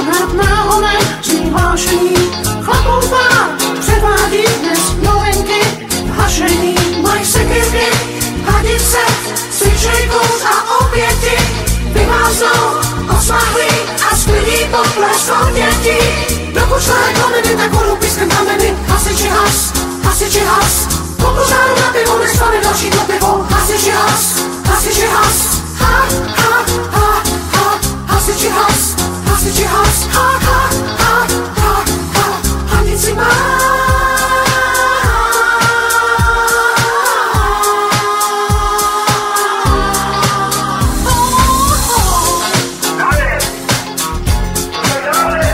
nad náholem zní hlášení. Chlapů pár předvádí dnes novinky. Hašení, mají sekyrky, hadice, cvičej kurz a oběti. Vymáznou, osmahlí a sklidí potlesk od dětí. Dokud šlehe komedy, tak vodu pískem kameny. Hasiči has, hasiči has. Pokud záru na pivo, nestane další to pivo. Hasiči has, hasiči has. Ha, ha, ha, ha. Hasiči has, hasiči has. Ha, ha, ha, ha, ha. Hanici má.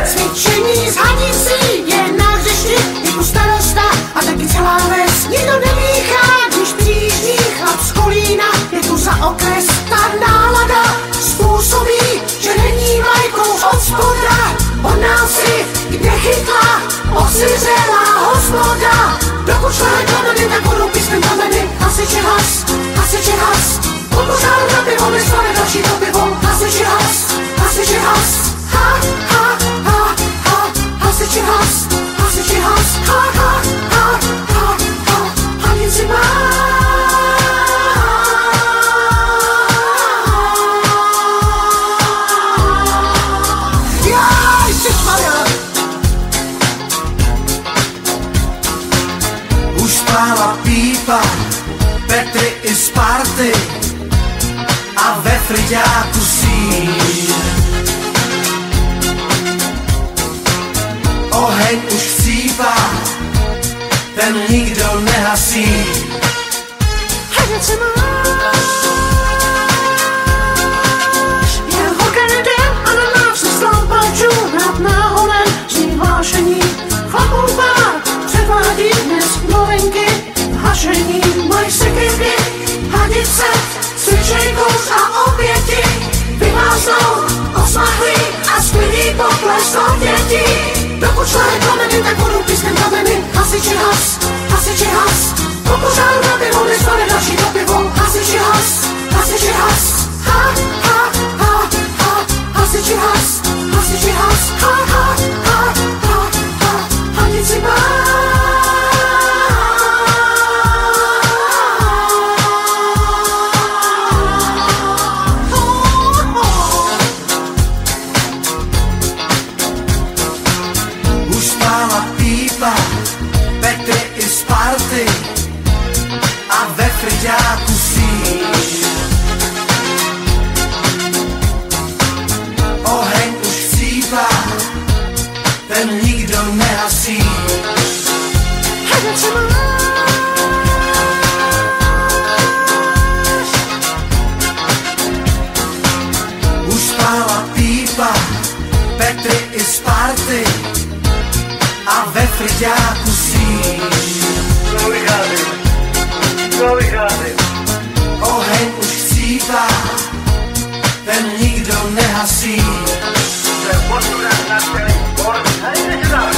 Cvičení s hanicí je na hřišti, jako starosta a taky celá ves. Nikdo nemíchá, když přijíždí chlap z Kolína, je tu za okres. Ta nálada způsobí, že není vlajkou od spoda. On nás si kde chytla, osiřelá hospoda. Dokud šlehe kameny, tak vodu pískem kameny. Hasiči has, hasiči has. Pokud záru na pivo, nestane další to pivo. Hasiči has, hasiči has. Ha, ha, ha, ha. Hasiči has, hasiči has. Ha, ha, ha, ha, ha. Hanici má. Už spála pípa, Petry i Sparty a ve friďáku sír. Oheň už chcípá, ten nikdo nehasí. Hanici máš. Jen hokený den a na nás se slámpačů nad náholem zní hlášení. Chlapů pár předvádí dnes novinky. Hašení, mají sekyrky, hadice, cvičej kurz a oběti. Vymáznou, osmahlí a sklidí potlesk od dětí. Dokud šlehe kameny, tak vodu pískem kameny. Hasiči has, hasiči has. Pokud záru na pivo, nestane další to pivo. Hasiči has, hasiči has. Ha, ha, ha, ha. Hasiči has, hasiči has. Ha, ha, ha, ha, ha. Hanici má. Už spála pípa, Petry i Sparty a ve friďáku sír. Oheň už chcípá, ten nikdo nehasí. Hanici máš. Už spála pípa, Petry i Sparty a ve friďáku sír. Oheň už chcípá, ten nikdo nehasí. Se posuná na celý sport, a jdeš dál,